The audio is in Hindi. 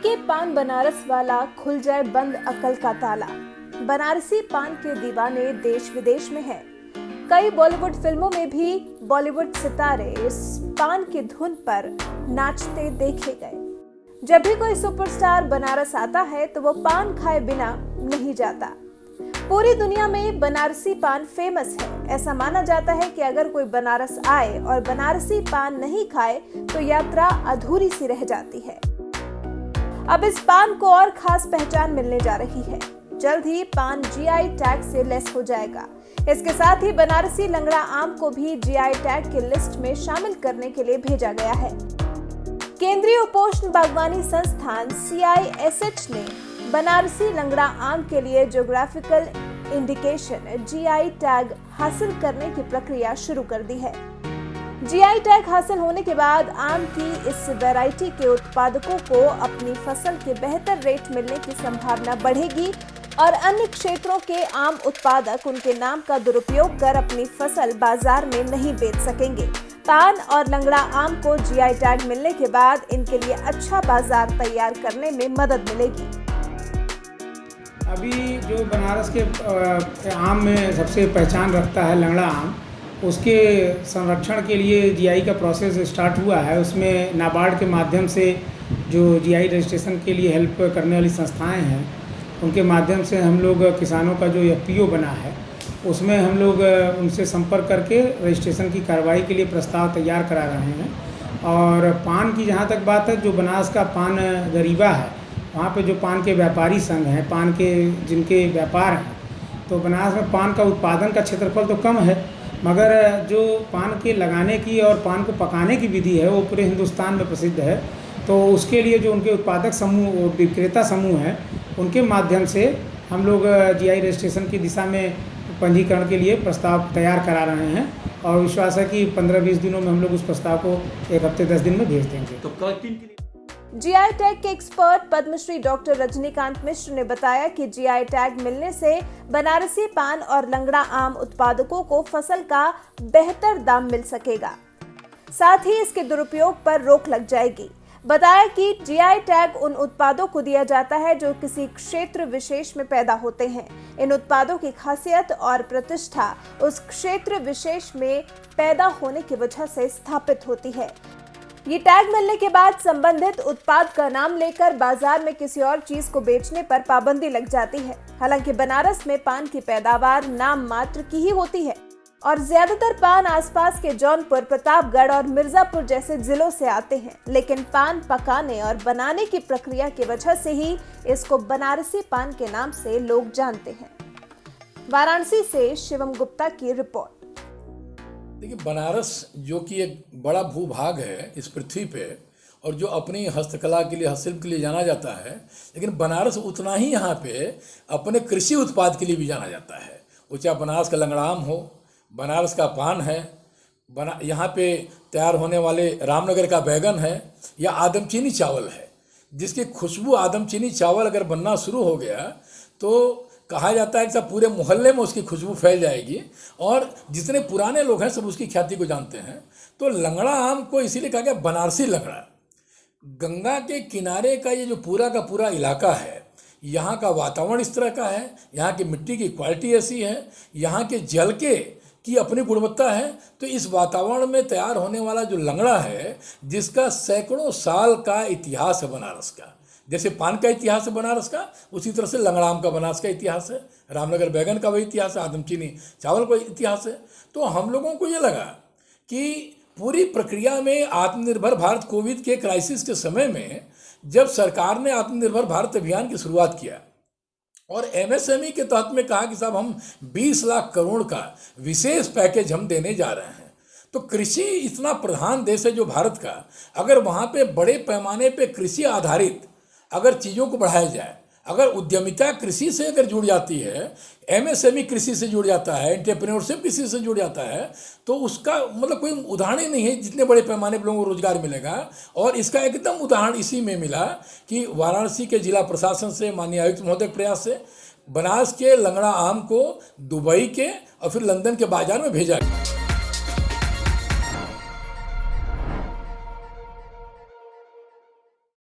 फीके पान बनारस वाला, खुल जाए बंद अकल का ताला। बनारसी पान के दीवाने देश विदेश में हैं। कई बॉलीवुड फिल्मों में भी बॉलीवुड सितारे इस पान की धुन पर नाचते देखे गए। जब भी कोई सुपरस्टार बनारस आता है तो वो पान खाए बिना नहीं जाता। पूरी दुनिया में बनारसी पान फेमस है। ऐसा माना जाता है कि अगर कोई बनारस आए और बनारसी पान नहीं खाए तो यात्रा अधूरी सी रह जाती है। अब इस पान को और खास पहचान मिलने जा रही है। जल्द ही पान जीआई टैग से लेस हो जाएगा। इसके साथ ही बनारसी लंगड़ा आम को भी जीआई टैग की लिस्ट में शामिल करने के लिए भेजा गया है। केंद्रीय उपोष्ण बागवानी संस्थान CISH ने बनारसी लंगड़ा आम के लिए ज्योग्राफिकल इंडिकेशन जीआई टैग हासिल करने की प्रक्रिया शुरू कर दी है। जीआई टैग हासिल होने के बाद आम की इस वैरायटी के उत्पादकों को अपनी फसल के बेहतर रेट मिलने की संभावना बढ़ेगी और अन्य क्षेत्रों के आम उत्पादक उनके नाम का दुरुपयोग कर अपनी फसल बाजार में नहीं बेच सकेंगे। पान और लंगड़ा आम को जीआई टैग मिलने के बाद इनके लिए अच्छा बाजार तैयार करने में मदद मिलेगी। अभी जो बनारस के आम में सबसे पहचान रखता है लंगड़ा आम, उसके संरक्षण के लिए जीआई का प्रोसेस स्टार्ट हुआ है। उसमें नाबार्ड के माध्यम से जो जीआई रजिस्ट्रेशन के लिए हेल्प करने वाली संस्थाएं हैं, उनके माध्यम से हम लोग किसानों का जो FPO बना है उसमें हम लोग उनसे संपर्क करके रजिस्ट्रेशन की कार्रवाई के लिए प्रस्ताव तैयार करा रहे हैं। और पान की जहाँ तक बात है, जो बनारस का पान गरीबा है, वहाँ पे जो पान के व्यापारी संघ हैं, पान के जिनके व्यापार हैं, तो बनारस में पान का उत्पादन का क्षेत्रफल तो कम है, मगर जो पान के लगाने की और पान को पकाने की विधि है वो पूरे हिंदुस्तान में प्रसिद्ध है। तो उसके लिए जो उनके उत्पादक समूह, विक्रेता समूह हैं, उनके माध्यम से हम लोग जीआई रजिस्ट्रेशन की दिशा में पंजीकरण के लिए प्रस्ताव तैयार करा रहे हैं और विश्वास है कि 15-20 दिनों में हम लोग उस प्रस्ताव को 1 हफ्ते 10 दिन में भेज देंगे। तो जीआई टैग के एक्सपर्ट पद्मश्री डॉक्टर रजनीकांत मिश्र ने बताया कि जीआई टैग मिलने से बनारसी पान और लंगड़ा आम उत्पादकों को फसल का बेहतर दाम मिल सकेगा। साथ ही इसके दुरुपयोग पर रोक लग जाएगी। बताया कि जीआई टैग उन उत्पादों को दिया जाता है जो किसी क्षेत्र विशेष में पैदा होते हैं। इन उत्पादों की खासियत और प्रतिष्ठा उस क्षेत्र विशेष में पैदा होने की वजह से स्थापित होती है। ये टैग मिलने के बाद संबंधित उत्पाद का नाम लेकर बाजार में किसी और चीज को बेचने पर पाबंदी लग जाती है। हालांकि बनारस में पान की पैदावार नाम मात्र की ही होती है और ज्यादातर पान आसपास के जौनपुर, प्रतापगढ़ और मिर्जापुर जैसे जिलों से आते हैं। लेकिन पान पकाने और बनाने की प्रक्रिया की वजह से ही इसको बनारसी पान के नाम से लोग जानते हैं। वाराणसी से शिवम गुप्ता की रिपोर्ट। देखिए, बनारस जो कि एक बड़ा भूभाग है इस पृथ्वी पे और जो अपनी हस्तकला के लिए, हस्तशिल्प के लिए जाना जाता है, लेकिन बनारस उतना ही यहाँ पे अपने कृषि उत्पाद के लिए भी जाना जाता है। वो चाहे बनारस का लंगड़ा आम हो, बनारस का पान है, यहाँ पे तैयार होने वाले रामनगर का बैगन है या आदमचीनी चावल है, जिसकी खुशबू आदमचीनी चावल अगर बनना शुरू हो गया तो कहा जाता है कि सब पूरे मोहल्ले में उसकी खुशबू फैल जाएगी और जितने पुराने लोग हैं सब उसकी ख्याति को जानते हैं। तो लंगड़ा आम को इसीलिए कहा गया बनारसी लंगड़ा। गंगा के किनारे का ये जो पूरा का पूरा इलाका है, यहाँ का वातावरण इस तरह का है, यहाँ की मिट्टी की क्वालिटी ऐसी है, यहाँ के जल की अपनी गुणवत्ता है। तो इस वातावरण में तैयार होने वाला जो लंगड़ा है, जिसका सैकड़ों साल का इतिहास है बनारस का, जैसे पान का इतिहास है बनारस का, उसी तरह से लंगड़ा आम का बनारस का इतिहास है, रामनगर बैगन का वही इतिहास है, आदमचीनी चावल का इतिहास है। तो हम लोगों को ये लगा कि पूरी प्रक्रिया में आत्मनिर्भर भारत, कोविड के क्राइसिस के समय में जब सरकार ने आत्मनिर्भर भारत अभियान की शुरुआत किया और MSME के तहत में कहा कि साहब हम 20 लाख करोड़ का विशेष पैकेज हम देने जा रहे हैं, तो कृषि इतना प्रधान देश है जो भारत का, अगर वहाँ पे बड़े पैमाने पे कृषि आधारित अगर चीज़ों को बढ़ाया जाए, अगर उद्यमिता कृषि से अगर जुड़ जाती है, MSME कृषि से जुड़ जाता है, एंटरप्रेन्योरशिप कृषि से जुड़ जाता है, तो उसका मतलब कोई उदाहरण ही नहीं है जितने बड़े पैमाने पर लोगों को रोजगार मिलेगा। और इसका एकदम उदाहरण इसी में मिला कि वाराणसी के जिला प्रशासन से, माननीय आयुक्त महोदय के प्रयास से बनारस के लंगड़ा आम को दुबई के और फिर लंदन के बाजार में भेजा गया।